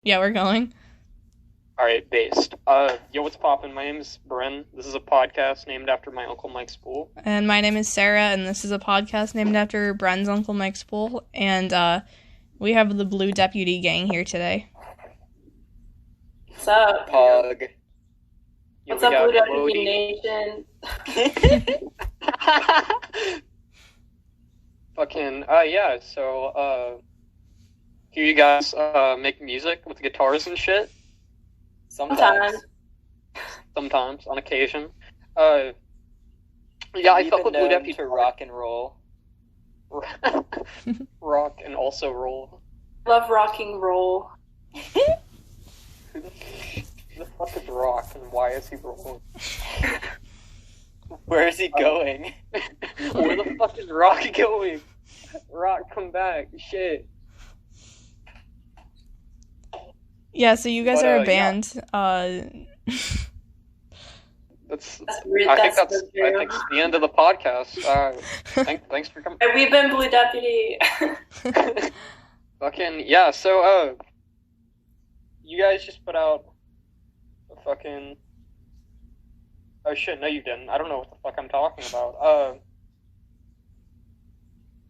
Yeah, we're going. Alright, based. Yo, what's poppin'? My name is Bren. This is a podcast named after my Uncle Mike Spool. And my name is Sarah, and this is a podcast named after Bren's Uncle Mike Spool. And we have the Blue Deputy gang here today. What's up? Pog. Yo, What's we up, got Blue Deputy Lodi. Nation? Fucking, yeah, so, hear you guys, make music with guitars and shit. Sometimes. Sometimes, on occasion. Yeah, I We've fuck been with Blue known Deputy to rock and roll. Rock and also roll. Love rocking roll. Who the fuck is Rock, and why is he rolling? Where is he going? Where the fuck is Rock going? Rock, come back. Shit. Yeah, so you guys But, are a yeah. band. That's That's weird. I think That's that's so true. the end of the podcast. Thanks for coming. And we've been Blue Deputy. Fucking yeah. So you guys just put out a fucking. Oh shit! No, you didn't. I don't know what the fuck I'm talking about.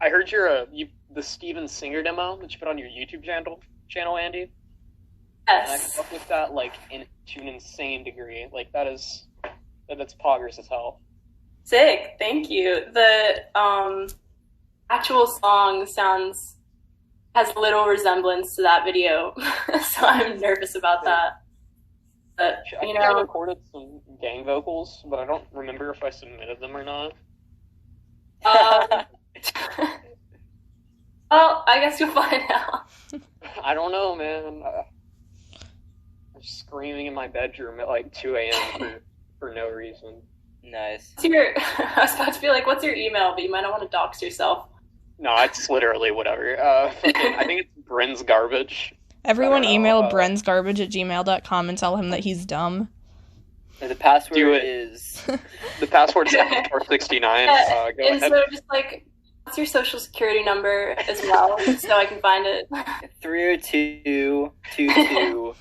I heard the Steven Singer demo that you put on your YouTube channel, Andy. And I Yes. fuck with that like to an insane degree. Like that's poggers as hell. Sick. Thank you. The actual song has little resemblance to that video, so I'm nervous about that. But I you think I know, recorded some gang vocals, but I don't remember if I submitted them or not. um, well, I guess you'll find out. I don't know, man. I'm screaming in my bedroom at like 2 a.m. for no reason. Nice. I was about to be like, what's your email? But you might not want to dox yourself. No, it's literally whatever. I think it's Bren's garbage. Everyone I don't know, email uh, brensgarbage@gmail.com and tell him that he's dumb. The password Do it. is The password's 469. Yeah, Go and ahead. so just like, what's your social security number as well, so I can find it. 30222.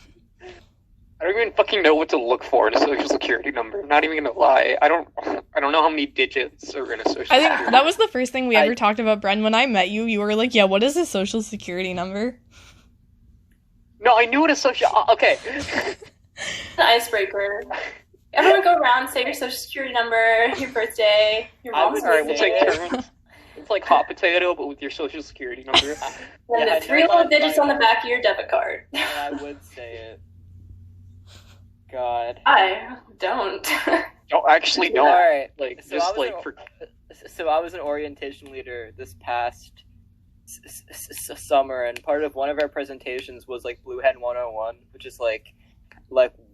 I don't even fucking know what to look for in a social security number. I'm not even gonna lie. I don't know how many digits are in a social I think security that was the first thing we I- ever talked about, Bren. When I met you, you were like, yeah, what is a social security number? No, I knew what a social. Okay. An icebreaker. Everyone go around, say your social security number, your birthday, your I mom's would- Alright, we'll birthday, take turns. It's like hot potato, but with your social security number. and Yeah, I the three know little that, digits like- on the back of your debit card. And I would say it. God. I don't. No, actually don't. Alright. Like, So just I was like an- for. So I was an orientation leader this past summer, and part of one of our presentations was like Blue Hen 101, which is like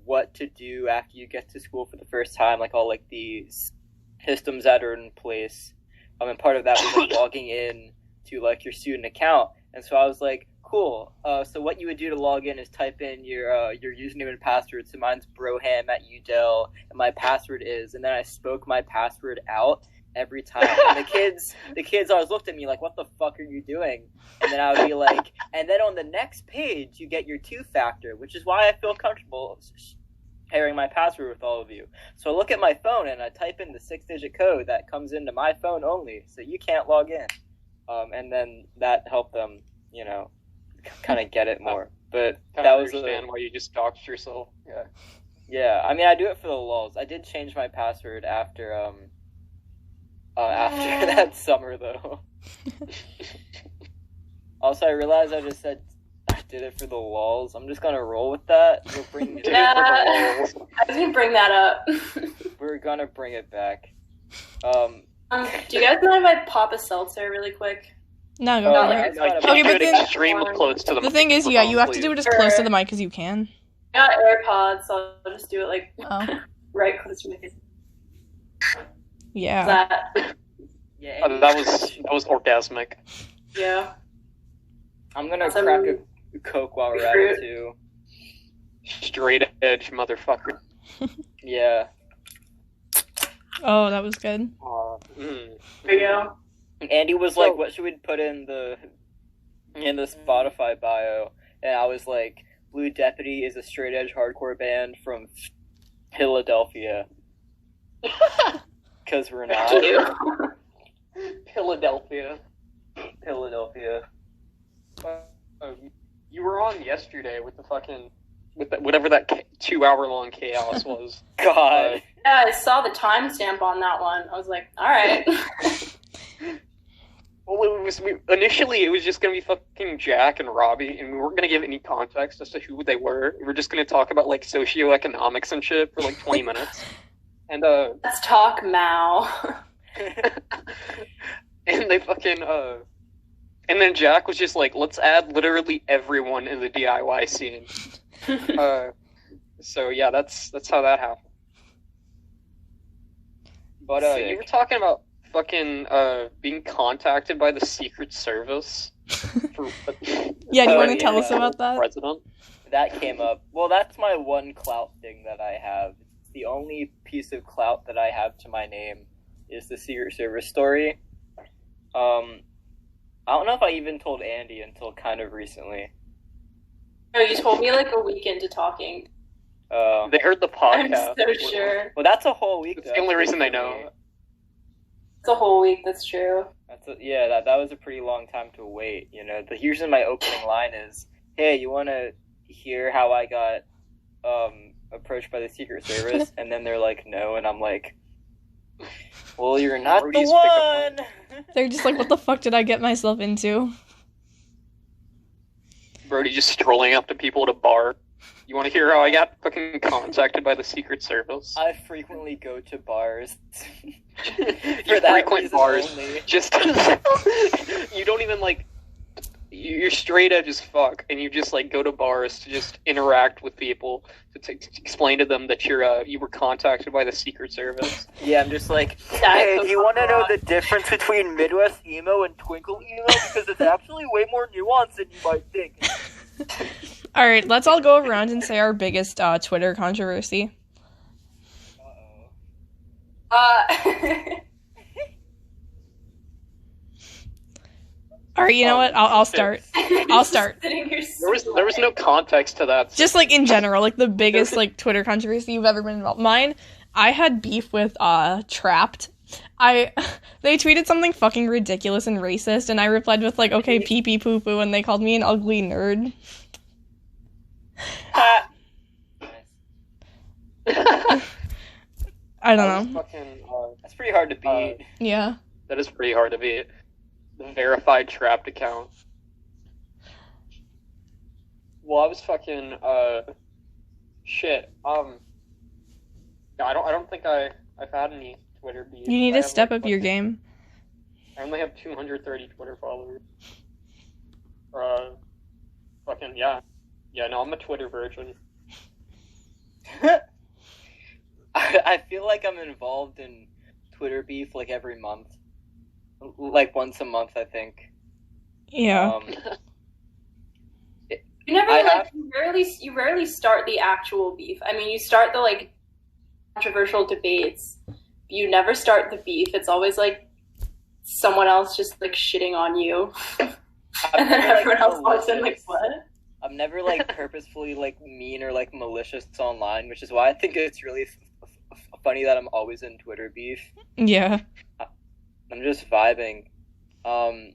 what to do after you get to school for the first time, like all like these systems that are in place. And part of that was like logging in to like your student account. And so I was like, cool. So what you would do to log in is type in your username and password. So mine's broham at udel, and my password is, and then I spoke my password out every time. And the kids always looked at me like, what the fuck are you doing? And then I would be like, and then on the next page you get your two-factor, which is why I feel comfortable sharing my password with all of you. So I look at my phone and I type in the 6-digit code that comes into my phone only, so you can't log in. And then that helped them, kind of get it more. But Kind that of was understand why you just doxed yourself. Yeah. yeah. I mean, I do it for the lulz. I did change my password after that summer though. Also, I realized I just said I did it for the lulz. I'm just gonna roll with that. We'll bring it. Yeah. I didn't bring that up. We're gonna bring it back. Do you guys mind if I pop a seltzer really quick? No, go Oh, for yeah, it. it's not Okay, do but it then- extremely close to the. The thing is, yeah, you have to do it as close to the Sure. mic as you can. I got AirPods, so I'll just do it like Oh, right close to my face. yeah. That, Yeah. That was orgasmic. yeah. I'm gonna Some crack a Coke while we're at it too. Straight edge motherfucker. Yeah. Oh, that was good. There you go. Andy was like, "What should we put in the Spotify bio?" And I was like, Blue Deputy is a straight edge hardcore band from Philadelphia. Because we're not. Thank you. Philadelphia. You were on yesterday with the fucking whatever that 2-hour-long chaos was. God. Yeah, I saw the timestamp on that one. I was like, all right. Well, initially it was just gonna be fucking Jack and Robbie, and we weren't gonna give any context as to who they were. We were just gonna talk about like socioeconomics and shit for like 20 minutes. And Let's talk Mao. and they fucking and then Jack was just like, let's add literally everyone in the DIY scene. So yeah, that's how that happened. But Sick. you were talking about fucking being contacted by the Secret Service for Yeah, do you want to yeah. tell us about that? president? That came up. Well, that's my one clout thing that I have. It's the only piece of clout that I have to my name is the Secret Service story. I don't know if I even told Andy until kind of recently. No, you told me like a week into talking. They heard the I'm podcast. so sure. Well, that's a whole week. It's the only reason they know. It's a whole week, that's true. That was a pretty long time to wait. You know, the usually my opening line is, "Hey, you want to hear how I got approached by the Secret Service?" And then they're like, "No," and I'm like, "Well, you're not Brody's the pickup one." They're just like, what the fuck did I get myself into? Brody just strolling up to people at a bar. You want to hear how I got fucking contacted by the Secret Service? I frequently go to bars. You For that frequent reason bars. only. Just you don't even like. You're straight edge as fuck, and you just like go to bars to just interact with people to explain to them that you were contacted by the Secret Service. Yeah, I'm just like, Hey, do you want to know the difference between Midwest emo and Twinkle emo? Because it's actually way more nuanced than you might think. All right, let's all go around and say our biggest Twitter controversy. All right, you know what? I'll start. I'll start. There was no context to that. Just like in general, like the biggest like Twitter controversy you've ever been involved. Mine, I had beef with Trapped. They tweeted something fucking ridiculous and racist, and I replied with like, okay, pee pee poo poo, and they called me an ugly nerd. I don't know. That's pretty hard to beat. Yeah. That is pretty hard to beat. The verified Trapped account. Well, I was fucking shit. Yeah, I don't think I've had any Twitter beef. You need I to have, step like, up your fucking- game. I only have 230 Twitter followers. Fucking yeah. Yeah, no, I'm a Twitter virgin. I feel like I'm involved in Twitter beef like every month. Like once a month, I think. Yeah. You never I like have- you rarely start the actual beef. I mean, you start the like controversial debates. You never start the beef. It's always like someone else just like shitting on you, and then everyone else walks in like, what? I'm never like purposefully like mean or like malicious online, which is why I think it's really funny that I'm always in Twitter beef. Yeah. I'm just vibing. I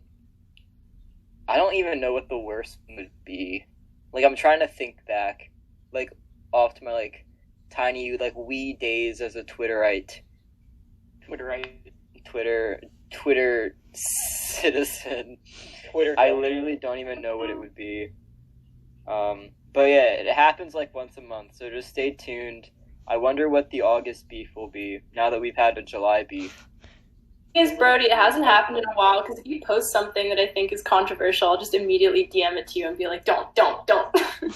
don't even know what the worst would be. Like, I'm trying to think back, like, off to my, like, tiny, like, wee days as a Twitterite. Twitter citizen. I literally don't even know what it would be. But yeah, it happens, like, once a month, so just stay tuned. I wonder what the August beef will be, now that we've had a July beef. Is Brody, it hasn't happened in a while because if you post something that I think is controversial, I'll just immediately DM it to you and be like, don't.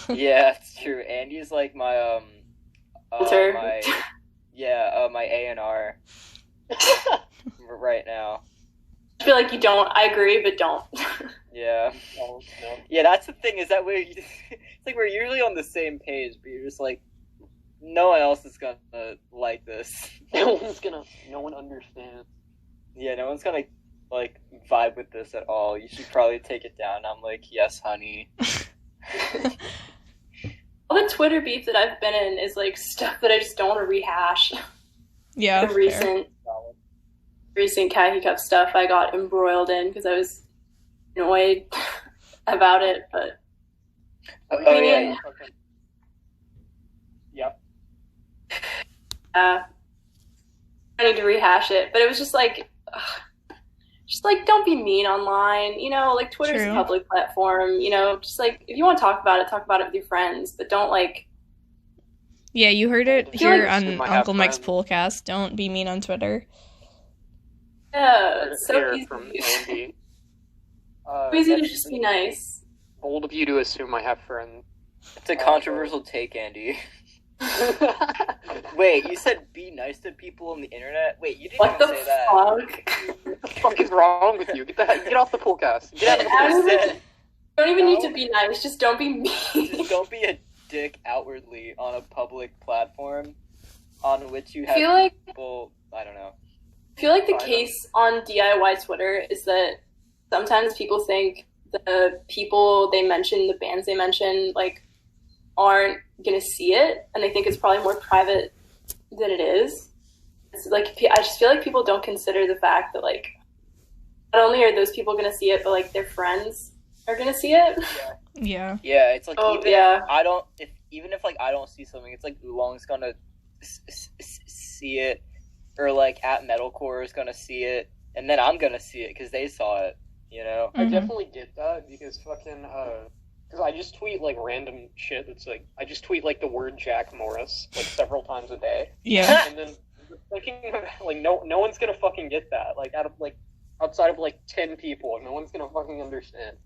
Yeah, it's true. Andy's like my Filter. my A&R right now. I feel like you don't. I agree, but don't. Yeah. No. Yeah, that's the thing, is that it's like we're usually on the same page, but you're just like, no one else is gonna like this. No one understands. Yeah, no one's gonna like vibe with this at all. You should probably take it down. I'm like, yes, honey. Twitter beef that I've been in is like stuff that I just don't want to rehash. Yeah. The fair. recent khaki cup stuff I got embroiled in because I was annoyed about it, but Oh yeah. Okay. Yep. I need to rehash it. But it was just like, don't be mean online. You know, like Twitter's True. a public platform. You know, just like if you want to talk about it with your friends, but don't like. Yeah, you heard it I feel here like on we might have Uncle Mike's friends. Poolcast. Don't be mean on Twitter. Yeah, it's so Here easy. from Andy. So easy to That's just be nice. bold of you to assume I have friends. It's a controversial take, Andy. Wait, you said be nice to people on the internet? Wait, you didn't What the even say that. fuck? What the fuck is wrong with you? Get off the podcast. Get out of the Out of podcast. it. Don't even need No. to be nice. Just don't be mean. Just don't be a dick outwardly on a public platform on which you I have feel like people. I don't know. the case on DIY Twitter is that sometimes people think the people they mention, the bands they mention, like aren't gonna see it, and they think it's probably more private than it is. It's like I just feel like people don't consider the fact that like not only are those people gonna see it, but like their friends are gonna see it. Yeah. Yeah, it's like Oh, even yeah. if I don't, even if like I don't see something, it's like Oolong's gonna see it, or like at Metalcore is gonna see it, and then I'm gonna see it because they saw it. You know. I Mhm. definitely get that because fucking because I just tweet like random shit that's like I just tweet like the word Jack Morris like several times a day, Yeah. and then thinking like no one's gonna fucking get that like outside of like 10 people, no one's gonna fucking understand.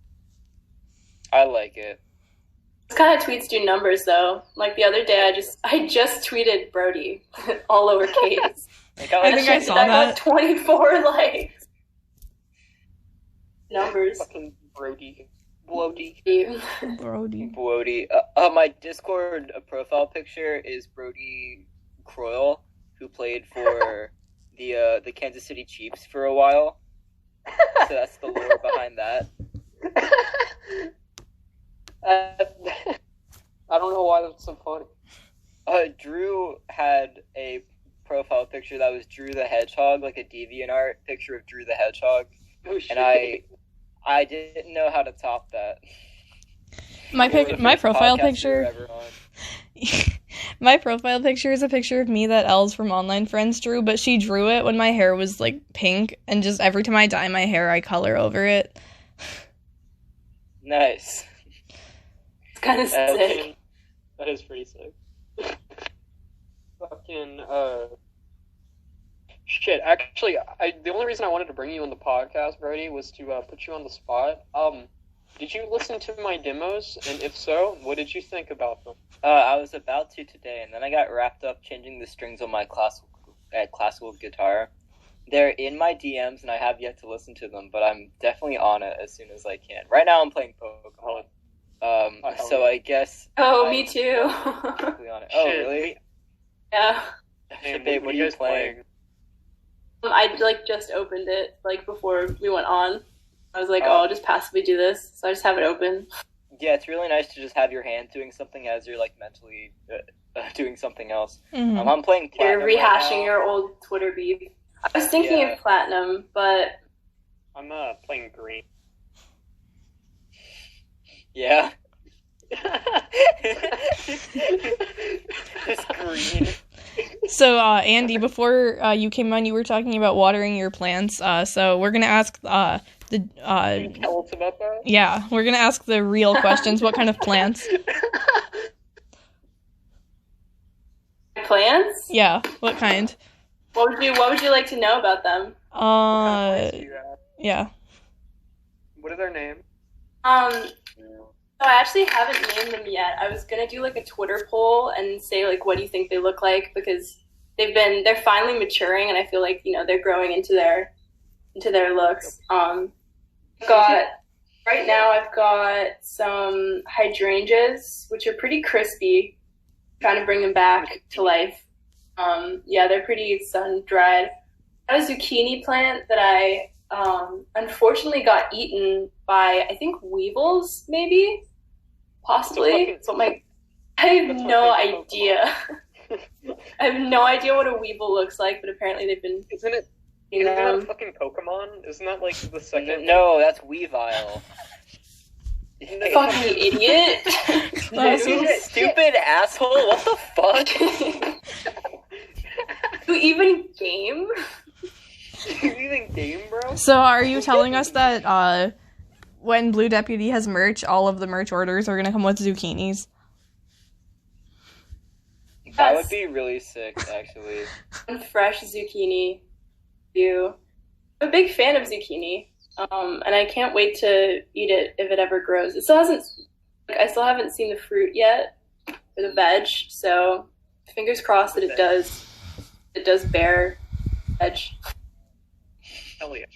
I like it. Those kind of tweets do numbers though. Like the other day, I just tweeted Brody, all lowercase. Like, I I like think I shit. saw I that. got 24 likes. Numbers. Fucking Brody. Brody. Brody. Brody. My Discord profile picture is Brody Croyle, who played for the Kansas City Chiefs for a while. So that's the lore behind that. I don't know why that's so funny. Drew had a profile picture that was Drew the Hedgehog, like a DeviantArt picture of Drew the Hedgehog, Oh, shit. and I didn't know how to top that. My It was the my first profile podcast we were picture. ever on. My profile picture is a picture of me that Els from Online Friends drew, but she drew it when my hair was like pink, and just every time I dye my hair, I color over it. Nice. It's kind of sick. Fucking- that is pretty sick. Fucking shit. Actually, the only reason I wanted to bring you on the podcast, Brody, was to put you on the spot. Did you listen to my demos? And if so, what did you think about them? I was about to today, and then I got wrapped up changing the strings on my classical guitar. They're in my DMs, and I have yet to listen to them, but I'm definitely on it as soon as I can. Right now, I'm playing Pokemon. So I guess. Oh, me too. I'm definitely on it. Oh, Shit. really? Yeah. Shit, babe, what are you guys playing? I like just opened it like before we went on. I was like, Oh. I'll just passively do this, so I just have it open. Yeah, it's really nice to just have your hand doing something as you're like mentally doing something else. Mhm. I'm playing You're Platinum right rehashing now. your old Twitter beef. I was thinking Yeah. of Platinum, but I'm playing Green. Yeah. It's green. So, Andy, before you came on, you were talking about watering your plants. So we're gonna ask Can you tell us about that? yeah, we're gonna ask the real questions. What kind of plants? plans? Yeah, what kind? What would you like to know about them? What kind of plants do you have? Yeah. What are their names? So I actually haven't named them yet. I was gonna do like a Twitter poll and say like, what do you think they look like? Because they're finally maturing, and I feel like they're growing into their looks. Right now I've got some hydrangeas, which are pretty crispy. Trying to bring them back to life. Yeah, they're pretty sun dried. I got a zucchini plant that I unfortunately got eaten by, I think, weevils, maybe, possibly. That's what my I have That's no my favorite idea. I have no idea what a Weevil looks like, but apparently they've been Isn't it? eating Isn't that a them. fucking Pokemon? Isn't that like the second? No, that's Weavile. Fucking idiot. That's so Dude. Stupid asshole, what the fuck? You even game? You even game, bro? So are you telling us that when Blue Deputy has merch, all of the merch orders are gonna come with zucchinis? That Yes. would be really sick, actually. Fresh zucchini. I'm a big fan of zucchini, and I can't wait to eat it if it ever grows. It still hasn't. I still haven't seen the fruit yet, or the veg. So fingers crossed that it does. It does bear veg. Hell yeah.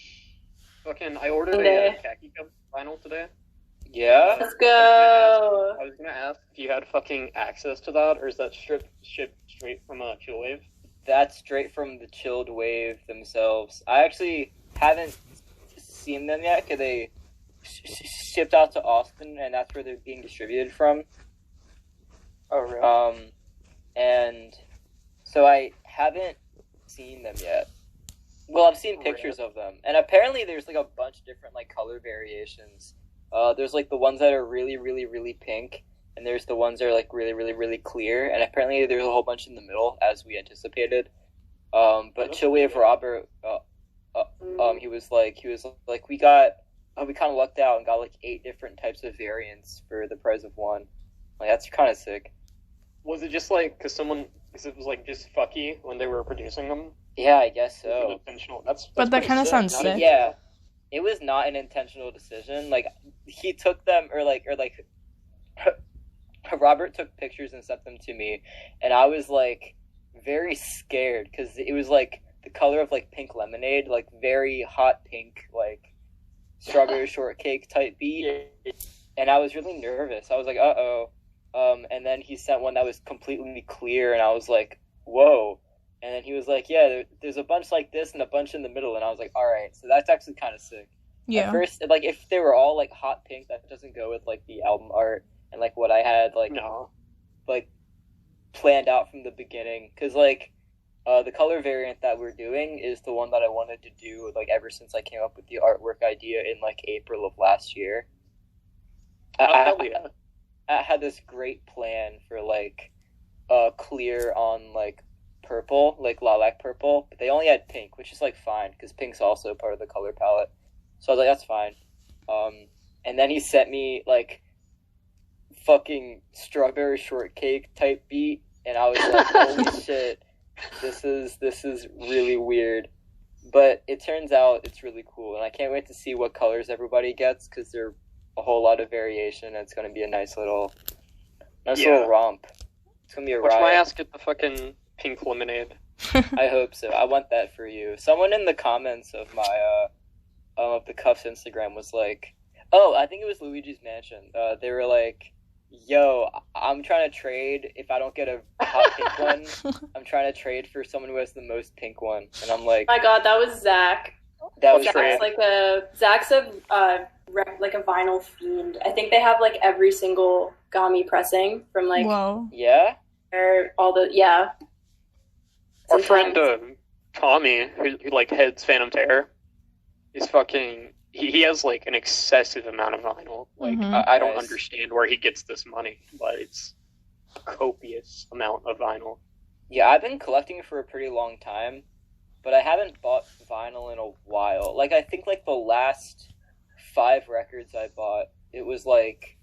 Fucking, I ordered Okay. a khaki cup vinyl today. Yeah? Let's go. I was gonna ask if you had fucking access to that, or is that shipped straight from Chillwave? That's straight from the Chilled Wave themselves. I actually haven't seen them yet, because they shipped out to Austin, and that's where they're being distributed from. Oh, really? And so I haven't seen them yet. Well, I've seen pictures of them, and apparently there's like a bunch of different like color variations. There's like the ones that are really, really, really pink, and there's the ones that are like really, really, really clear, and apparently there's a whole bunch in the middle, as we anticipated. But Chillwave Robert, he was like, we kind of lucked out and got like 8 different types of variants for the price of one. Like, that's kind of sick. Was it just like because it was like just fucky when they were producing them? Yeah, I guess Was it so. intentional? That's But that pretty kinda sounds Not sick. Yeah, it was not an intentional decision. Like, he took them, or Robert took pictures and sent them to me, and I was like very scared because it was like the color of like pink lemonade, like very hot pink, like strawberry shortcake type beat, and I was really nervous. I was like, uh-oh. And then he sent one that was completely clear, and I was like, whoa. And then he was like, yeah, there's a bunch like this and a bunch in the middle, and I was like, all right, so that's actually kind of sick. Yeah. At first, like, if they were all like hot pink, that doesn't go with like the album art and like what I had like No. like planned out from the beginning. Because like the color variant that we're doing is the one that I wanted to do like ever since I came up with the artwork idea in like April of last year. Hell yeah. I had this great plan for like clear on like purple, like lilac purple, but they only had pink, which is like fine because pink's also part of the color palette. So I was like, that's fine. And then he sent me like fucking strawberry shortcake type beat, and I was like, holy shit, this is really weird. But it turns out it's really cool, and I can't wait to see what colors everybody gets because they're a whole lot of variation, and it's going to be a nice little romp. It's going to be a Watch my riot. ass get the fucking pink lemonade. I hope so. I want that for you. Someone in the comments of my of the Cuffs Instagram was like, oh, I think it was Luigi's Mansion. They were like, yo, I'm trying to trade. If I don't get a hot pink one, I'm trying to trade for someone who has the most pink one. And I'm like, Oh my god, that was Zach. that was Trade. Zach's like a vinyl fiend. I think they have like every single Gami pressing from like Whoa. yeah. all the yeah. Our It's friend intense. Tommy, who like heads Phantom Terror, is fucking. He has like an excessive amount of vinyl. Like Mhm. I don't Nice. understand where he gets this money, but it's a copious amount of vinyl. Yeah, I've been collecting for a pretty long time, but I haven't bought vinyl in a while. Like, I think, like, the last 5 records I bought, it was, like,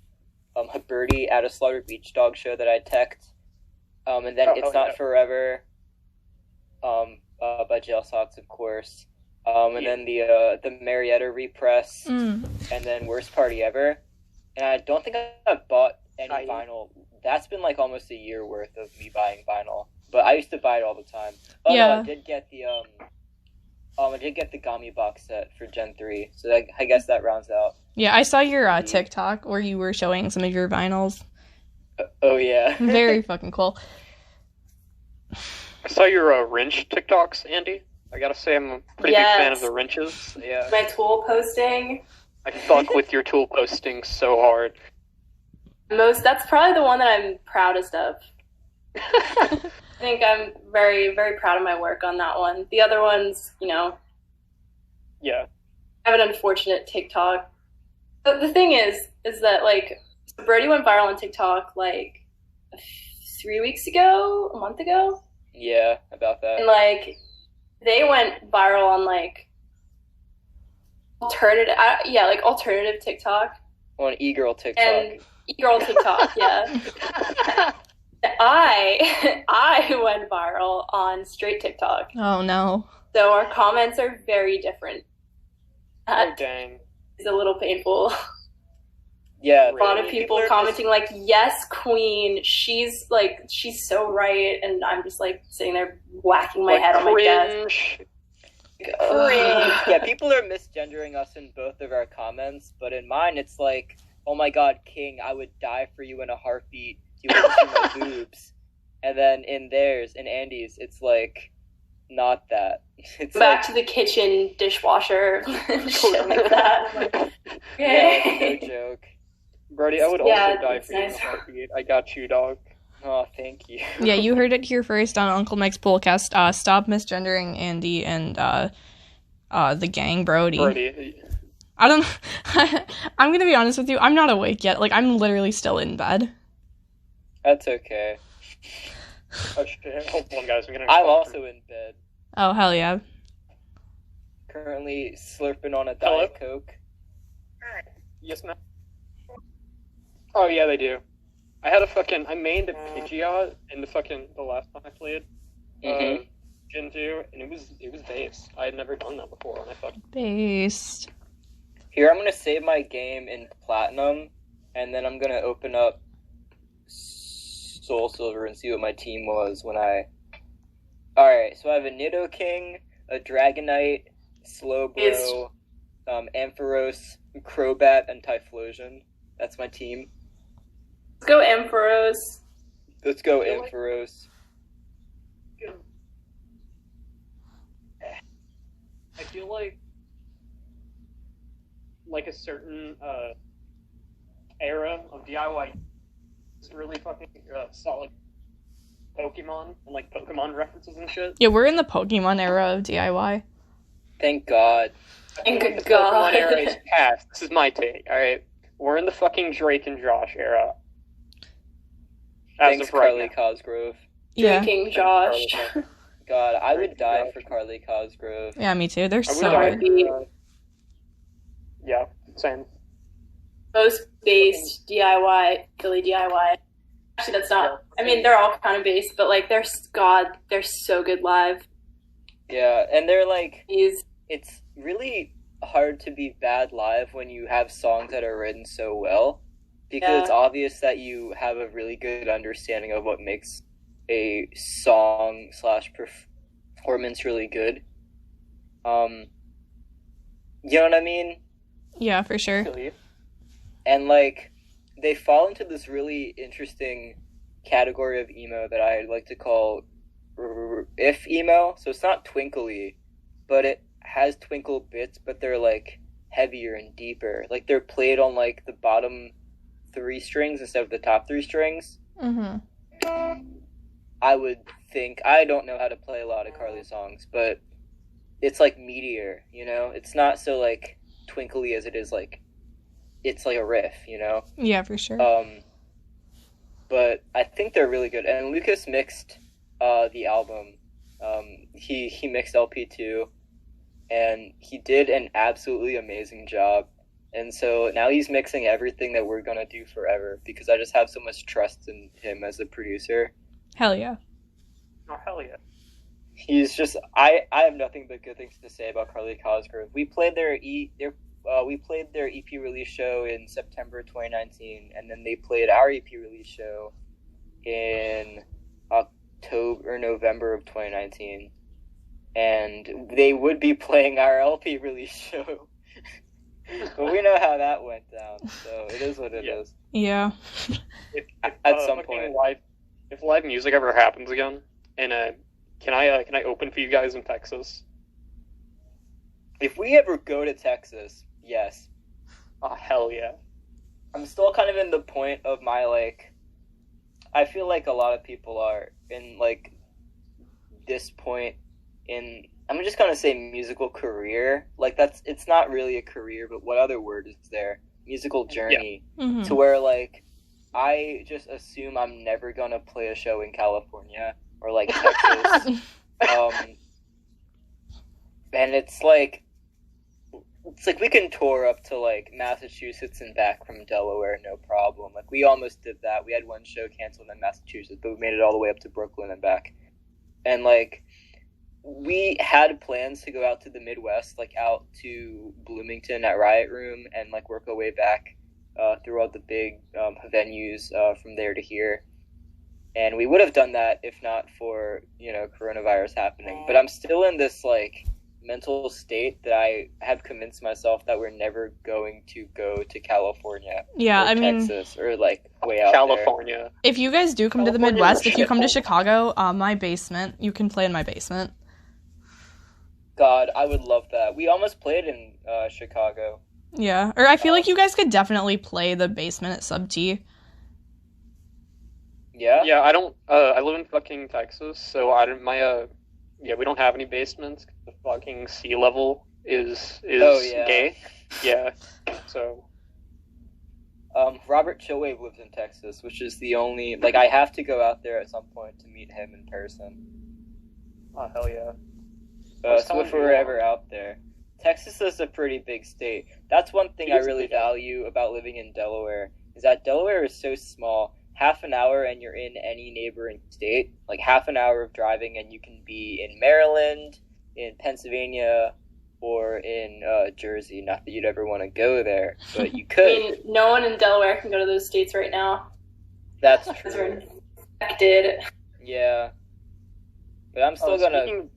a Birdie at a Slaughter Beach Dog show that I teched, and then It's Not yeah. Forever, by Jail Socks, of course, and Yeah. then the Marietta repress, Mm. and then Worst Party Ever, and I don't think I've bought any Nice. vinyl. That's been, like, almost a year worth of me buying vinyl. But I used to buy it all the time. Oh Yeah. no, I did get the Gami box set for Gen 3, so I guess that rounds out. Yeah, I saw your TikTok where you were showing some of your vinyls. Oh yeah. Very fucking cool. I saw your wrench TikToks, Andy. I gotta say, I'm a pretty big fan of Yes. the wrenches. Yeah, My tool posting. I fuck with your tool posting so hard. That's probably the one that I'm proudest of. I think I'm very, very proud of my work on that one. The other ones, Yeah. I have an unfortunate TikTok. But the thing is that like Brody went viral on TikTok like 3 weeks ago, a month ago, Yeah, about that. and like they went viral on like alternative TikTok On e-girl TikTok. and e-girl TikTok. Yeah, I went viral on straight TikTok. Oh no. So our comments are very different. Oh, That dang. is a little painful. Yeah, A lot of Really? people are commenting like, "Yes, queen, she's so right," and I'm just like sitting there whacking my Like, head on my desk. cringe. Like, ugh. Yeah, people are misgendering us in both of our comments, but in mine it's like, oh my god, King, I would die for you in a heartbeat. You would see my boobs. And then in theirs, in Andy's, it's like, not that. It's Back like, to the kitchen dishwasher and shit like that. I'm like, yeah, okay. no joke. Brody, I would Yeah, also die it's for you in a nice. heartbeat. I got you, dog. Oh, thank you. Yeah, you heard it here first on Uncle Mike's Polecast. Stop misgendering Andy and the gang Brody. Brody. I don't. I'm gonna be honest with you. I'm not awake yet. Like I'm literally still in bed. That's okay. Oh shit. Hold on, guys. I'm also in bed. Oh hell yeah. Currently slurping on a Hello? Diet Coke. Yes, ma'am. Oh yeah, they do. I mained a Pidgeot in the last time I played. Mhm. Gen 2, and it was base. I had never done that before, and I fucking Based. Here, I'm gonna save my game in Platinum, and then I'm gonna open up Soul Silver and see what my team was when I... Alright, so I have a Nidoking, a Dragonite, Slowbro, Ampharos, Crobat, and Typhlosion. That's my team. Let's go Ampharos. Let's go Ampharos. I feel like a certain era of DIY is really fucking solid Pokemon and like Pokemon references and shit. Yeah, we're in the Pokemon era of DIY. Thank God. Thank The God. Pokemon era is past. This is my take. All right, we're in the fucking Drake and Josh era. As Thanks, of right Carly now. Cosgrove. Yeah. Drinking Josh. God, I would Drake die and for Josh. Carly Cosgrove. Yeah, me too. They're I would so die good. good. Yeah, same. Most based DIY, Philly DIY. Actually, that's not. I mean, they're all kind of based, but like, they're so good live. Yeah, and they're like, He's it's really hard to be bad live when you have songs that are written so well, because Yeah. it's obvious that you have a really good understanding of what makes a song / performance really good. You know what I mean? Yeah, for sure. And like, they fall into this really interesting category of emo that I like to call if emo. So it's not twinkly, but it has twinkle bits, but they're like heavier and deeper. Like they're played on like the bottom 3 strings instead of the top 3 strings. Mm-hmm. I would think, I don't know how to play a lot of Carly songs, but it's like meteor, you know? It's not so like twinkly as it is like, it's like a riff, you know? Yeah, for sure. But I think they're really good. And Lucas mixed the album. He mixed LP2, and he did an absolutely amazing job. And so now he's mixing everything that we're gonna do forever, because I just have so much trust in him as a producer. Hell yeah. Oh hell yeah. He's just I have nothing but good things to say about Carly Cosgrove. We played their EP release show in September 2019, and then they played our EP release show in October or November of 2019, and they would be playing our LP release show. But we know how that went down, so it is what it Yeah. is. Yeah. At some fucking point. if live music ever happens again, and can I open for you guys in Texas? If we ever go to Texas, yes. Oh hell yeah. I'm still kind of in the point of my like. I feel like a lot of people are in like this point in. I'm just gonna say musical career. Like it's not really a career, but what other word is there? Musical journey. Mhm. To where like I just assume I'm never gonna play a show in California or like Texas. And it's like we can tour up to like Massachusetts and back from Delaware, no problem. Like we almost did that. We had one show canceled in Massachusetts, but we made it all the way up to Brooklyn and back. And like we had plans to go out to the Midwest, like out to Bloomington at Riot Room, and like work our way back through all the big venues from there to here. And we would have done that if not for coronavirus happening. But I'm still in this like mental state that I have convinced myself that we're never going to go to California. Yeah, or I mean, Texas or like way out California. if you guys do come to the California Midwest, is if you come to shithole. Chicago, my basement, you can play in my basement. there. God, I would love that. We almost played in Chicago. Yeah, or I feel like you guys could definitely play the basement at Sub T. Yeah? Yeah, I don't. I live in fucking Texas, so I don't. Yeah, we don't have any basements. The fucking sea level is Oh, yeah. gay. Yeah, so Robert Chilwave lives in Texas, which is the only like I have to go out there at some point to meet him in person. oh hell yeah. I was So telling if you we're that. ever out there, Texas is a pretty big state. That's one thing It I is really big. value about living in Delaware is that Delaware is so small. Half an hour and you're in any neighboring state. Like half an hour of driving and you can be in Maryland, in Pennsylvania, or in Jersey. Not that you'd ever want to go there, but you I could. mean, no one in Delaware can go to those states right now That's because we're true. infected. Yeah. But I'm still gonna Speaking,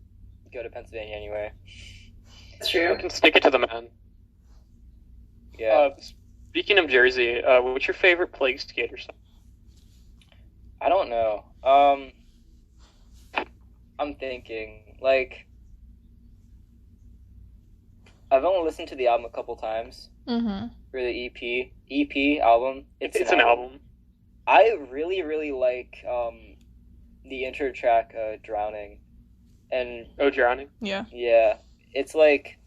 go to Pennsylvania anyway. That's I true. can stick it to the man. Yeah. Speaking of Jersey, what's your favorite Plague Skater song? I don't know. I'm thinking, like, I've only listened to the album a couple times, Mm-hmm. or the EP album. It's an album. I really, really like the intro track, Drowning. And Oh, Drowning. Yeah. yeah, it's like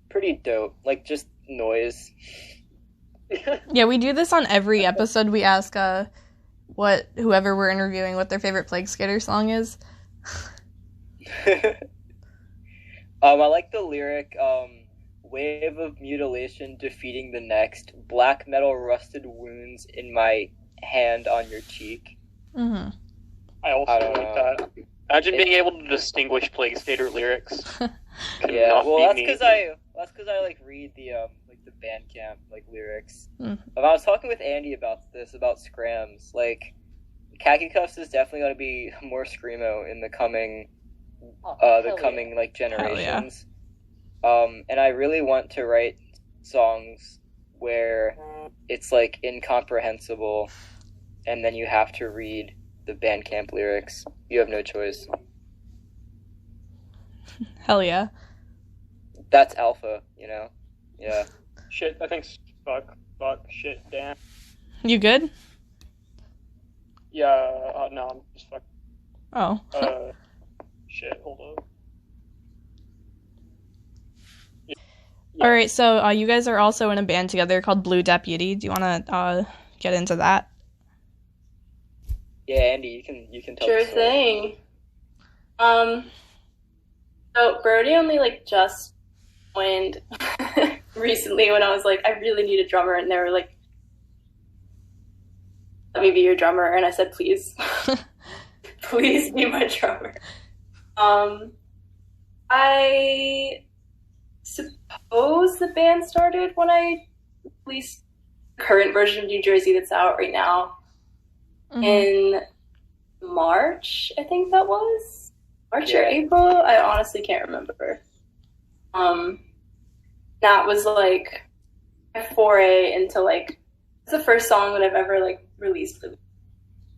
pretty dope. Like, just noise. Yeah, we do this on every episode. We ask whoever we're interviewing what their favorite Plague Skater song is. I like the lyric, wave of mutilation defeating the next, black metal rusted wounds in my hand on your cheek. Mm-hmm. I also I don't like know. that. Imagine being able to distinguish Plague Skater lyrics. Could Yeah, not well be that's me. because I like read the like the Bandcamp like lyrics. Mm. I was talking with Andy about Scrams. Like, Khaki Cuffs is definitely going to be more screamo in the coming like generations. And I really want to write songs where it's like incomprehensible, and then you have to read the Bandcamp lyrics. You have no choice. Hell yeah. That's alpha, you know? Yeah. Shit, I think fuck, shit, damn. You good? Yeah, no, I'm just fuck. Oh. Shit, hold on. All right, so you guys are also in a band together called Blue Deputy. Do you want to get into that? Yeah, Andy, you can tell Sure the story. thing. So Brody only like just joined recently when I was like, I really need a drummer, and they were like, let me be your drummer, and I said, please, please be my drummer. I suppose the band started when I released the current version of New Jersey that's out right now Mhm. in March, I think that was. March or Yeah. April? I honestly can't remember. That was like a foray into like, it's the first song that I've ever like released.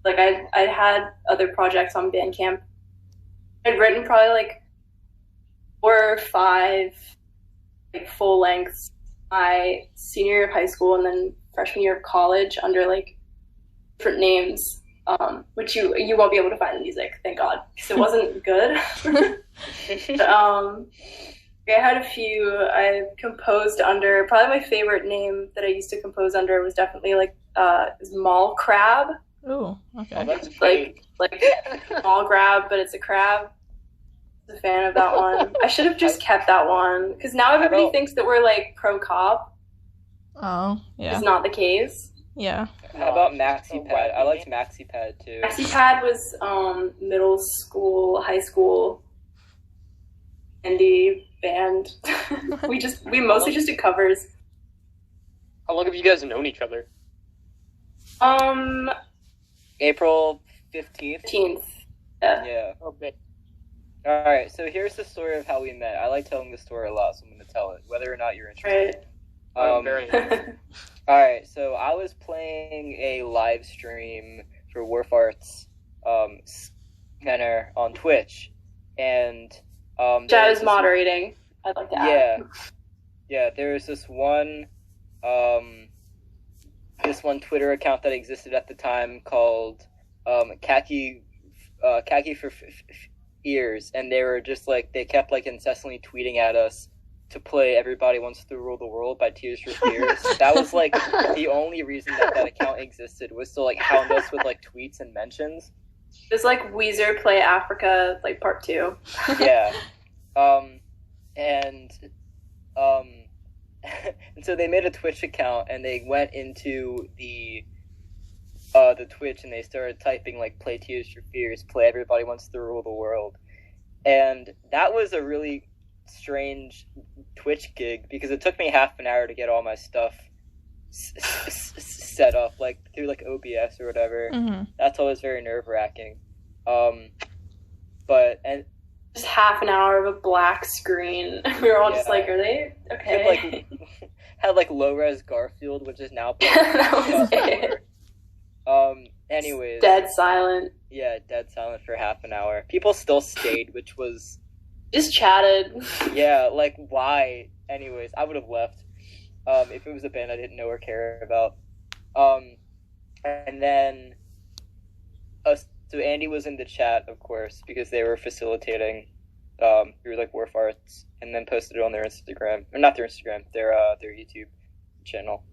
Like I had other projects on Bandcamp. I'd written probably like 4 or 5 like full lengths my senior year of high school, and then freshman year of college under like different names, which you won't be able to find the music, thank God, because it wasn't good. But, I had a few I composed under. Probably my favorite name that I used to compose under was definitely like is Mall Crab. Ooh, okay. Oh, that's great. Like mall grab, but it's a crab. I was a fan of that one. I should have just kept that one because now everybody thinks that we're like pro cop. Oh, yeah. It's not the case. Yeah. How about MaxiPad? I liked MaxiPad too. MaxiPad was middle school, high school indie band. we mostly just did covers. How long have you guys known each other? April 15th. 15th. Yeah. Okay. Alright, so here's the story of how we met. I like telling the story a lot, so I'm going to tell it, whether or not you're interested. Right. Very Alright, so I was playing a live stream for Warf Arts Center on Twitch, and Which I was moderating. I'd like to add. Yeah, there was this one Twitter account that existed at the time called Khaki for Ears, and they were just like, they kept like incessantly tweeting at us to play Everybody Wants to Rule the World by Tears for Fears. That was like the only reason that account existed, was to like hound us with like tweets and mentions. It was like Weezer Play Africa, like part 2. Yeah. And so they made a Twitch account, and they went into the Twitch, and they started typing like "Play Tears for Fears," "Play Everybody Wants to Rule the World," and that was a really strange Twitch gig because it took me half an hour to get all my stuff set up, like through like OBS or whatever. Mm-hmm. That's always very nerve-wracking. But Just half an hour of a black screen. We were all just Yeah. like, are they okay? had like low-res Garfield, which is now That was it. Anyways, Dead silent. yeah, dead silent for half an hour. People still stayed, which was, Just chatted. yeah, like, why? Anyways, I would have left if it was a band I didn't know or care about. And then so Andy was in the chat, of course, because they were facilitating through like Warf Arts, and then posted it on their Instagram, or not their Instagram, their YouTube channel.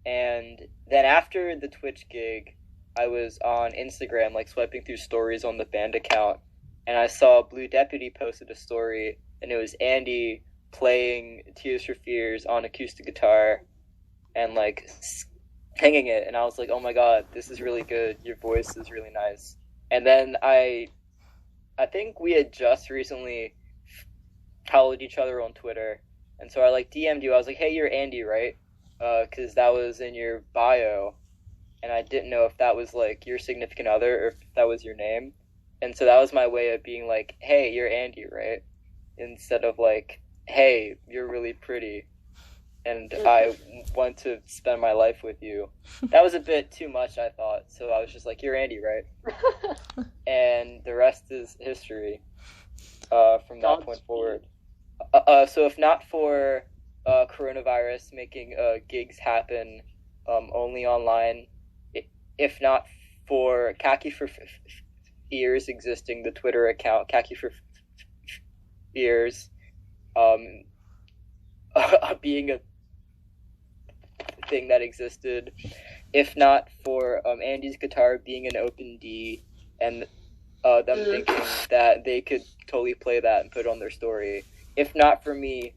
And then after the Twitch gig, I was on Instagram, like swiping through stories on the band account, and I saw Blue Deputy posted a story, and it was Andy playing Tears for Fears on acoustic guitar, and like singing it, and I was like, oh my god, this is really good, your voice is really nice. And then I think we had just recently followed each other on Twitter, and so I like DM'd you. I was like, hey, you're Andy, right? Because that was in your bio, and I didn't know if that was like your significant other or if that was your name. And so that was my way of being like, hey, you're Andy, right? Instead of like, hey, you're really pretty, and I want to spend my life with you. That was a bit too much, I thought. So I was just like, you're Andy, right? And the rest is history from that point forward. So if not for coronavirus making gigs happen only online, if not for Khaki for Fears existing, the Twitter account, Khaki for Fears, being a thing that existed, if not for Andy's guitar being an open D, and them thinking that they could totally play that and put it on their story, if not for me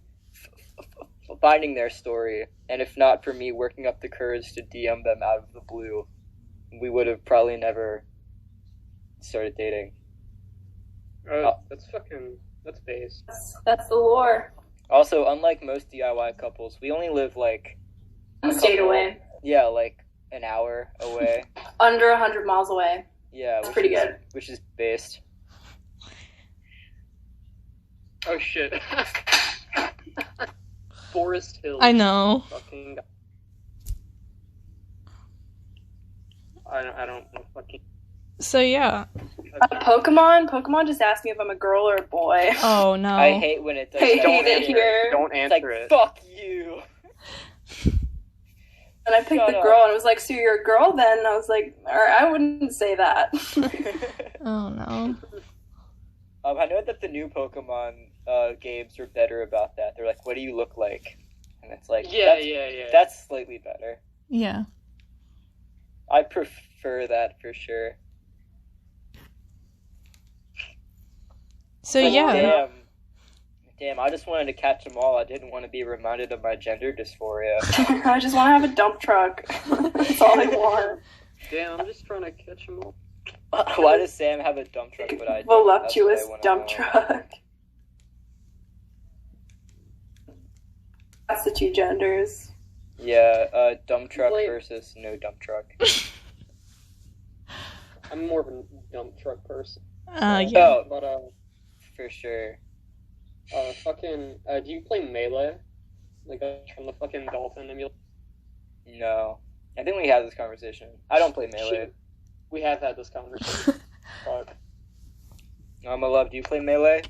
finding their story, and if not for me working up the courage to DM them out of the blue, we would have probably never started dating. That's base. That's the lore. Also, unlike most DIY couples, we only live like I stayed away. Yeah, like an hour away. Under 100 miles away. Yeah, That's pretty good. Which is based. Oh shit. Forest Hills. I know. Fucking. I don't know fucking. So yeah. Pokemon just asked me if I'm a girl or a boy. Oh no. I hate when it does I that. hate it here. Don't It's like, answer it. fuck you. And I picked Shut the up. girl, and it was like, so you're a girl then? And I was like, all right, I wouldn't say that. Oh no. I know that the new Pokemon games are better about that. They're like, what do you look like? And it's like, Yeah. that's slightly better. Yeah. I prefer that for sure. So But yeah. Damn, I just wanted to catch them all. I didn't want to be reminded of my gender dysphoria. I just want to have a dump truck. That's all I want. Damn, I'm just trying to catch them all. Why does Sam have a dump truck but I don't? Voluptuous That's what I wanna dump know. truck. That's the two genders. Yeah, dump truck Like- versus no dump truck. I'm more of a dump truck person. Yeah. Oh, But for sure. fucking, do you play Melee? Like from the fucking Dolphin emulator? No. I think we had this conversation. I don't play Melee. Shit. We have had this conversation. Fuck. My love, do you play Melee?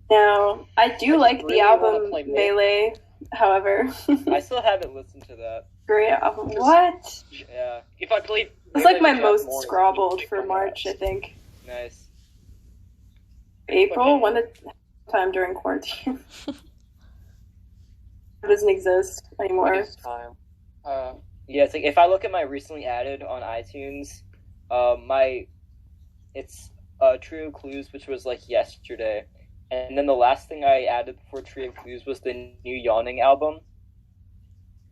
No, I do like really the wanna album play Melee, however. I still haven't listened to that. Great album. What? Yeah, If I played It's like my Melee most more, scrabbled it'd for be March, I nice. think. nice. April? When the time during quarantine? It doesn't exist anymore. This time. Yeah, it's like if I look at my recently added on iTunes, it's Trio Clues, which was like yesterday, and then the last thing I added before Trio Clues was the new Yawning album,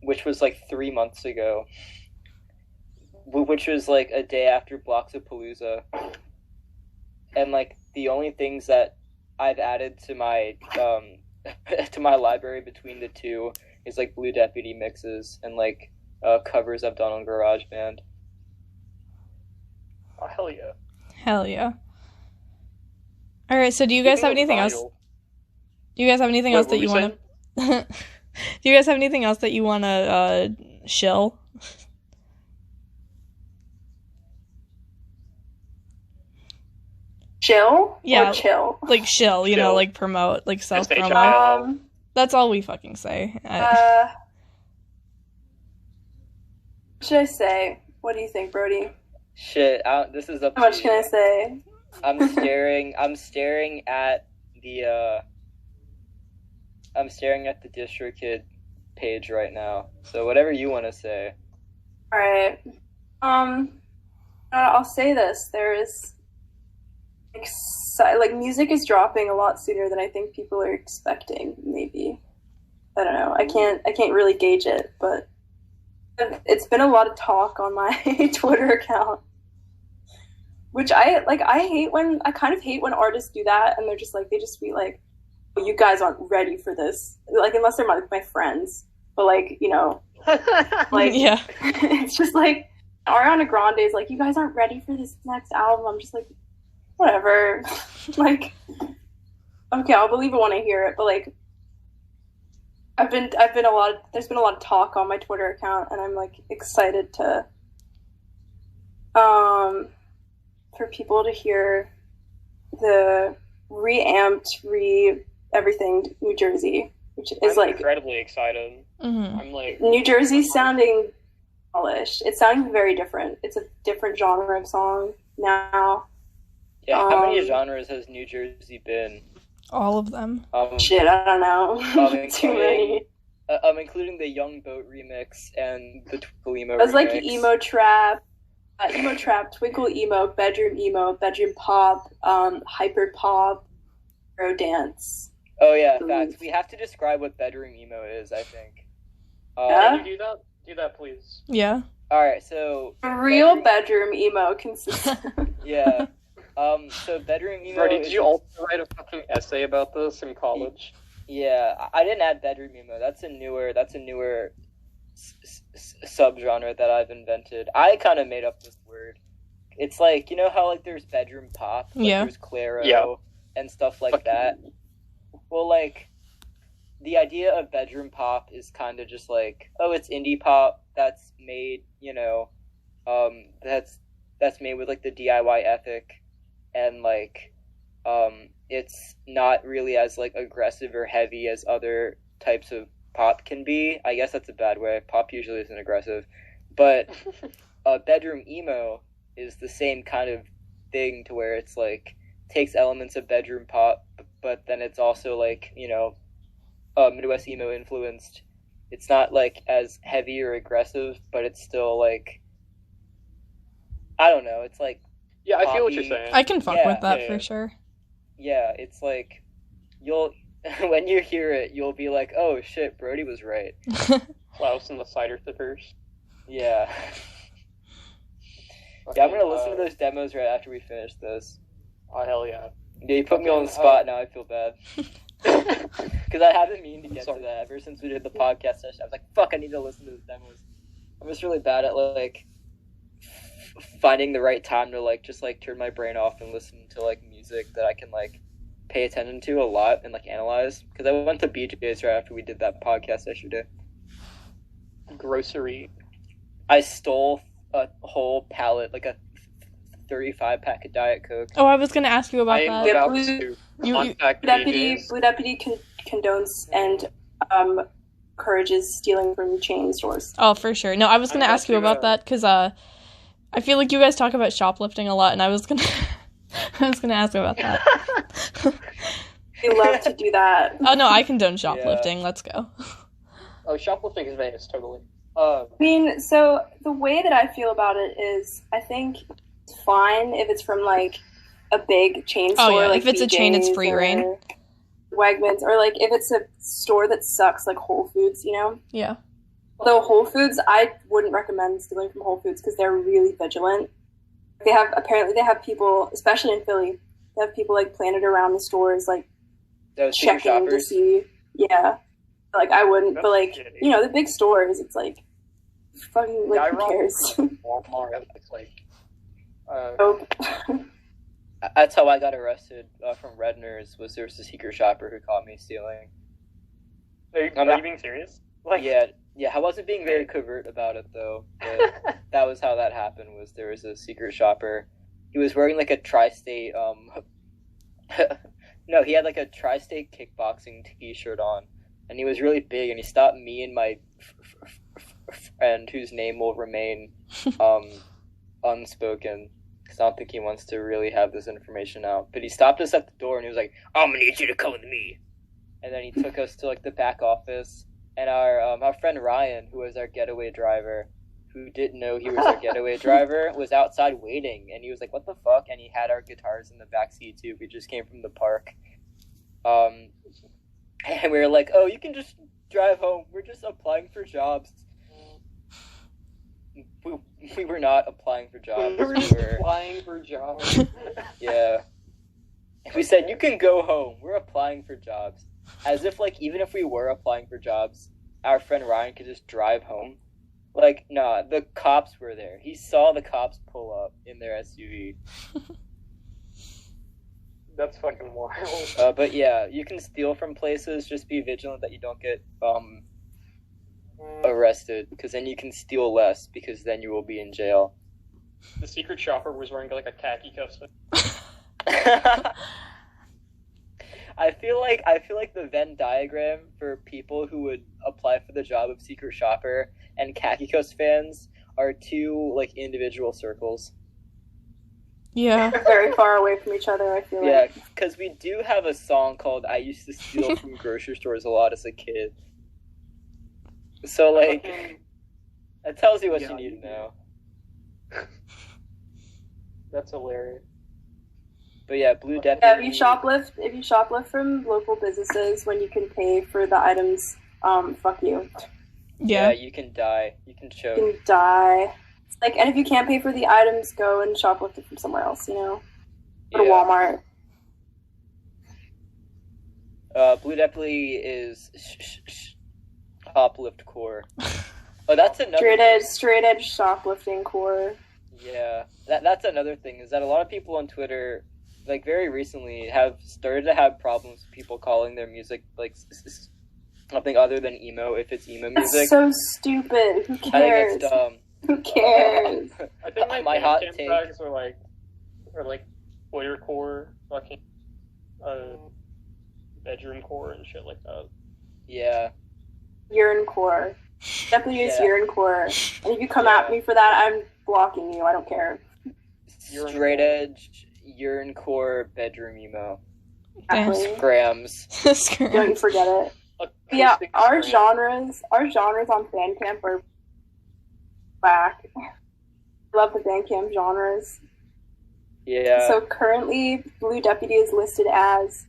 which was like 3 months ago, which was like a day after Blocks of Palooza, and like the only things that I've added to my to my library between the two is like Blue Deputy mixes and like covers I've done on GarageBand. Oh, hell yeah. Hell yeah. All right. So do you guys have anything else? Do you guys have anything else that you want to? Do you guys have anything else that you want to shill? Chill? Yeah. Or chill? Like shill, you know, Shill. like promote, like self promote. S-H-I-L. That's all we fucking say. What should I say? What do you think, Brody? Shit, this is up How to much you. can I say? I'm staring. I'm staring at the. I'm staring at the DistroKid page right now. So whatever you want to say. Alright. I'll say this. There is like music is dropping a lot sooner than I think people are expecting, maybe. I don't know. I can't really gauge it, but it's been a lot of talk on my Twitter account. Which I kind of hate when artists do that and they're just like, they just be like, oh, you guys aren't ready for this. Like, unless they're my friends. But like, you know, like Yeah. it's just like Ariana Grande is like, you guys aren't ready for this next album. I'm just like, whatever. Like, okay, I'll believe it when I hear it, but like there's been a lot of talk on my Twitter account and I'm like excited to for people to hear the reamped everything New Jersey, which is I'm like incredibly excited. Mm-hmm. I'm like, New Jersey sounding polished. It's sounding very different. It's a different genre of song now. Yeah, how many Um, genres has New Jersey been? All of them. Shit, I don't know. Too many. Including the Young Boat remix and the Twinkle Emo remix. It was like emo trap, twinkle emo, bedroom pop, hyper pop, bro dance. Oh yeah, facts. We have to describe what bedroom emo is, I think. Yeah? can you do that? Do that, please. Yeah. Alright, so A real bedroom emo consists. yeah. So bedroom emo Brody, is did you also write a fucking essay about this in college? Yeah, I didn't add bedroom emo. That's a newer subgenre that I've invented. I kind of made up this word. It's like, you know how like there's bedroom pop, like Yeah. there's Claro Yeah. and stuff like Fucking- that. Well, like the idea of bedroom pop is kind of just like, oh, it's indie pop that's made, you know, that's made with like the DIY ethic, and like it's not really as like aggressive or heavy as other types of pop can be. I guess that's a bad way. Pop usually isn't aggressive, but bedroom emo is the same kind of thing, to where it's like takes elements of bedroom pop, but then it's also like, you know, Midwest emo influenced. It's not like as heavy or aggressive, but it's still like, I don't know. It's like, Yeah, I feel what you're poppy. saying. I can fuck Yeah, with that yeah, for yeah. sure. Yeah, it's like you'll when you hear it, you'll be like, "Oh shit, Brody was right." Klaus and the Cider Sippers. Yeah. Yeah, I'm gonna listen to those demos right after we finish this. Oh, hell yeah. Yeah, you put me on the spot now. I feel bad because I haven't mean to get to that ever since we did the podcast session. I was like, "Fuck, I need to listen to those demos." I'm just really bad at like finding the right time to like just like turn my brain off and listen to like music that I can like pay attention to a lot and like analyze. Because I went to BJ's right after we did that podcast yesterday. Grocery. I stole a whole pallet, like a 35-pack of Diet Coke. Oh, I was gonna ask you about I am that. Yeah, about Blue- to You- contact Blue Deputy condones and encourages stealing from chain stores. Oh, for sure. No, I was gonna I ask you got you, about that because I feel like you guys talk about shoplifting a lot, and I was gonna I was gonna ask about that. They love to do that. Oh no, I condone shoplifting. Let's go. Oh, shoplifting is Vegas, totally. I mean, so the way that I feel about it is, I think it's fine if it's from like a big chain store. Oh, yeah, like if it's a chain, it's BJ's free or reign. Wegmans, or like if it's a store that sucks, like Whole Foods, you know. Yeah. Although Whole Foods, I wouldn't recommend stealing from Whole Foods because they're really vigilant. They have people, especially in Philly, they have people like planted around the stores, like Those secret checking to shoppers. see. Yeah, like I wouldn't, but like That's shitty. you know, the big stores, it's like fucking like Yeah, I who robbed cares? Walmart. It's like, Oh. That's how I got arrested from Redner's. Was there was a secret shopper who caught me stealing? are you being serious? Like, Yeah. I wasn't being very covert about it though. But that was how that happened. Was there was a secret shopper. He was wearing like a tri-state. No, he had like a tri-state kickboxing T-shirt on, and he was really big. And he stopped me and my friend, whose name will remain unspoken, because I don't think he wants to really have this information out. But he stopped us at the door and he was like, "I'm gonna need you to come with me." And then he took us to like the back office, and our friend Ryan, who was our getaway driver, who didn't know he was our getaway driver, was outside waiting, and he was like, "What the fuck?" And he had our guitars in the back seat too. We just came from the park, and we were like, "Oh, you can just drive home. We're just applying for jobs." We were not applying for jobs. We're just applying for jobs. Yeah. We said, "You can go home. We're applying for jobs." As if, like, even if we were applying for jobs, our friend Ryan could just drive home. Like, nah, the cops were there. He saw the cops pull up in their SUV. That's fucking wild. But yeah, you can steal from places. Just be vigilant that you don't get arrested, because then you can steal less, because then you will be in jail. The secret shopper was wearing like a khaki costume. I feel like the Venn diagram for people who would apply for the job of secret shopper and Khaki Coast fans are two like individual circles. Yeah. They're very far away from each other, I feel Yeah, like. because we do have a song called "I Used to Steal from Grocery Stores a Lot as a Kid." So like, that tells you what Yeah, you need to know. That's hilarious. But yeah, Blue Deputy. Yeah, if you shoplift from local businesses when you can pay for the items, fuck you. Yeah, Yeah. you can die. You can choke. You can die. It's like, and if you can't pay for the items, go and shoplift it from somewhere else, you know? Go to Walmart. Blue Deputy is uplift core. Oh, that's another Straight edge shoplifting core. Yeah, that's another thing, is that a lot of people on Twitter, like very recently, have started to have problems with people calling their music like something other than emo if it's emo music. That's so stupid. Who I cares? think it's dumb. Who cares? I think my hot Bandcamp take. tracks are like Twitter core, fucking bedroom core and shit like that. Yeah, Urine Core. Definitely use Yeah. Urine Core. And if you come at me for that, I'm blocking you. I don't care. Straight edge, urine core, bedroom emo. Damn. Exactly. Grams. Don't you forget it. Yeah, Acoustic our scram. genres on Bandcamp are whack. Love the Bandcamp genres. Yeah. So currently, Blue Deputy is listed as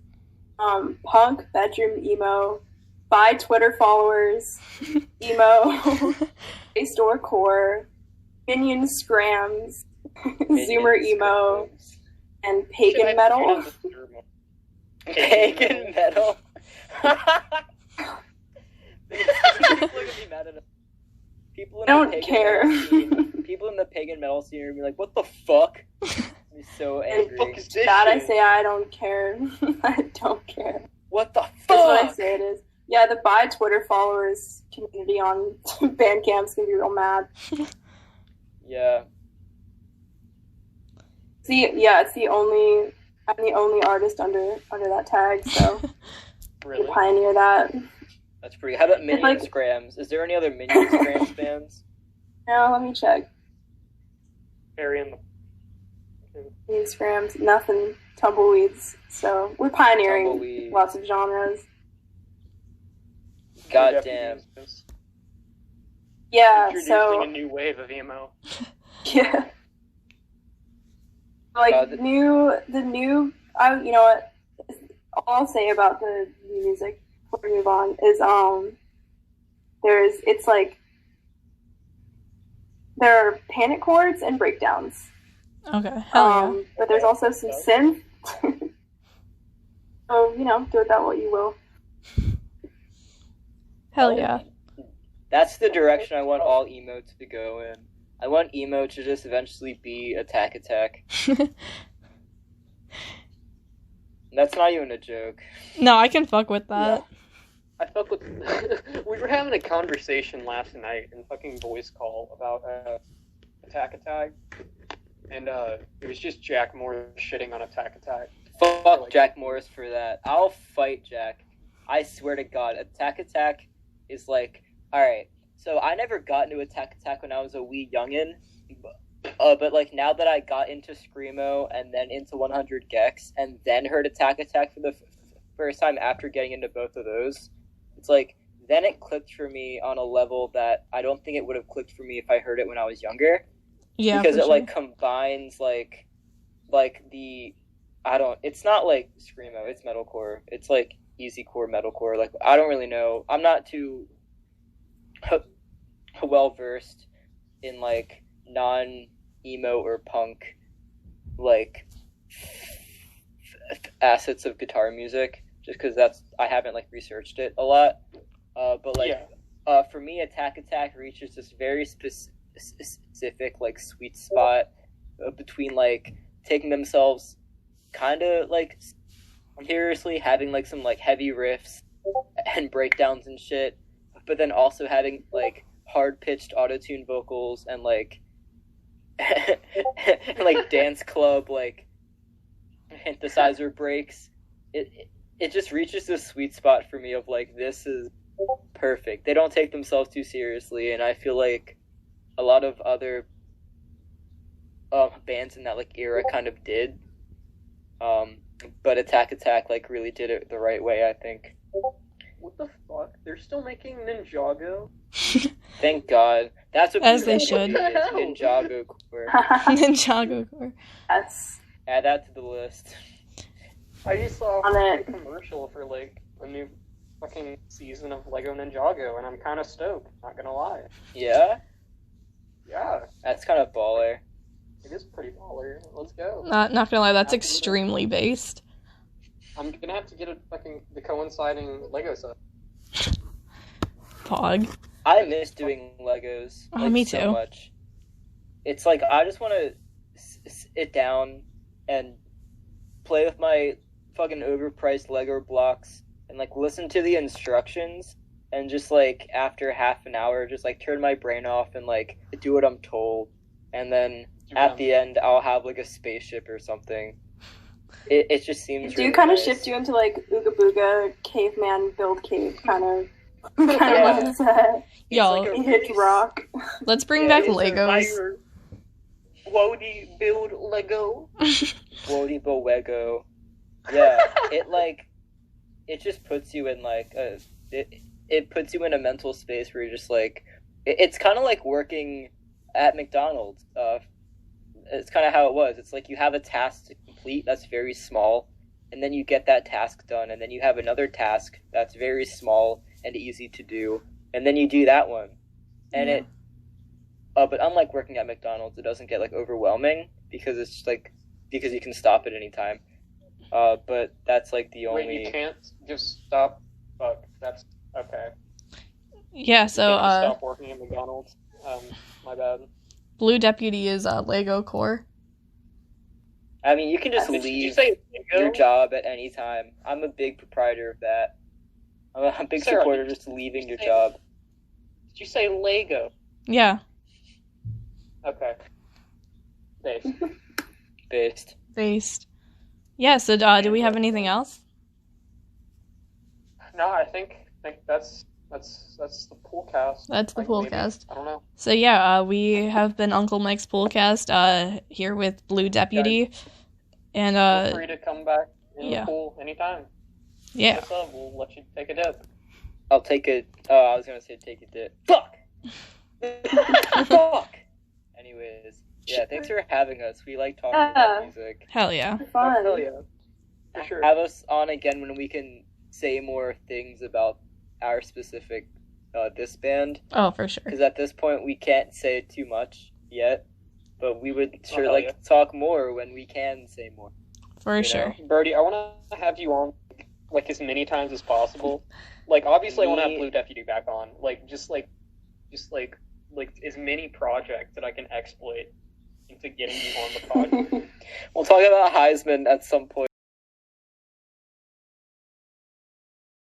punk, bedroom emo, by Twitter followers, emo, store core, minion scrams, Zoomer emo, and Should I pagan put metal. on the thermal? Pagan metal. People in I don't the pagan care. metal scene- people in the pagan metal scene are gonna be like, "What the fuck?" Be so angry. Fuck is this That I shit? say I don't care. I don't care. What the That's what I fuck? say it is. Yeah, the by Twitter followers community on Bandcamp's gonna be real mad. Yeah. See, yeah, I'm the only artist under that tag, so Really? we pioneer that. That's pretty. How about Minion like- Scrams? Is there any other Minion Scrams bands? Now let me check. Very in the. Instagrams, nothing, tumbleweeds. So we're pioneering Tumbleweed. lots of genres. Goddamn. Yeah, Introducing so a new wave of emo. yeah. Like the new, you know what? All I'll say about the new music before we move on is it's like there are panic chords and breakdowns. Okay, hell But there's also some synth. So do with that what you will. hell yeah. That's the direction I want all emo to go in. I want emo to just eventually be Attack Attack. That's not even a joke. No, I can fuck with that. I fuck with. We were having a conversation last night in fucking voice call about Attack Attack, and it was just Jack Moore shitting on Attack Attack. Fuck Jack Morris for that. I'll fight Jack. I swear to God, Attack Attack is like, alright, so I never got into Attack Attack when I was a wee youngin', but like now that I got into Screamo and then into 100 Gex and then heard Attack Attack for the first time after getting into both of those, it's like, then it clicked for me on a level that I don't think it would have clicked for me if I heard it when I was younger. Yeah, Because for it sure. like combines like the it's not like screamo, it's metalcore. It's like easycore metalcore. Like I don't really know. I'm not too well versed in like non emo or punk like assets of guitar music, just because I haven't like researched it a lot. But like for me, Attack Attack reaches this very specific like sweet spot between like taking themselves kind of like seriously, having like some like heavy riffs and breakdowns and shit, but then also having like hard pitched auto-tune vocals and like like dance club like synthesizer breaks. It just reaches this sweet spot for me of like, this is perfect. They don't take themselves too seriously, and I feel like a lot of other bands in that like era kind of did. But Attack Attack like really did it the right way, I think. What the fuck? They're still making Ninjago? Thank God. That's what As they people should. need is Ninjago core. Ninjago core. Yes. Add that to the list. I just saw On a it. commercial for like a new fucking season of Lego Ninjago, and I'm kind of stoked. Not gonna lie. Yeah, Yeah, that's kind of baller. it is pretty baller. Let's go. Not gonna lie, that's extremely based. I'm gonna have to get the coinciding Lego set. Pog. I miss doing Legos. Oh, like, me so too. much. It's like I just want to sit down and play with my fucking overpriced Lego blocks and like listen to the instructions and just like after half an hour just like turn my brain off and like do what I'm told, and then at the end I'll have like a spaceship or something. It just seems Do really kind of nice. shift you into like Ooga Booga caveman build cave kind of Kind of that. Yo, like a- He hits rock. let's bring back it's a Legos. fire. Wody build Lego. Wody Bowego. Yeah, it just puts you in it puts you in a mental space where you're just it's kind of like working at McDonald's. It's kind of how it was. It's like you have a task to complete that's very small, and then you get that task done, and then you have another task that's very small and easy to do, and then you do that one, and but unlike working at McDonald's, it doesn't get overwhelming because it's because you can stop at any time. But that's the Wait, only. you can't just stop. Fuck, that's okay. Yeah, so You can't just stop working at McDonald's. My bad. Blue Deputy is Lego core. I mean, you can just Did you leave say Lego? your job at any time. I'm a big proprietor of that. I'm a big Sarah, supporter of did just leaving your say- job. Did you say Lego? Yeah, Okay. Based. Based. based. Yeah, so do we have anything else? No, I think that's the pool cast. That's the Like, pool maybe. cast. I don't know. So yeah, we have been Uncle Mike's Poolcast here with Blue Deputy, and Feel free to come back in yeah. the pool anytime. yeah, What's up? We'll let you take a dip. I'll take it. I was gonna say take a dip. Fuck. Fuck. Anyways, yeah. Thanks for having us. We like talking about music. hell yeah. Fun. Hell yeah. For sure. Have us on again when we can say more things about our specific disband. Oh, for sure. Because at this point we can't say too much yet, but we would sure hell like yeah. to talk more when we can say more. For you sure. know? Birdie, I want to have you on as many times as possible. Obviously, I want to have Blue Deputy back on. Just as many projects that I can exploit into getting you on the pod. We'll talk about Heisman at some point.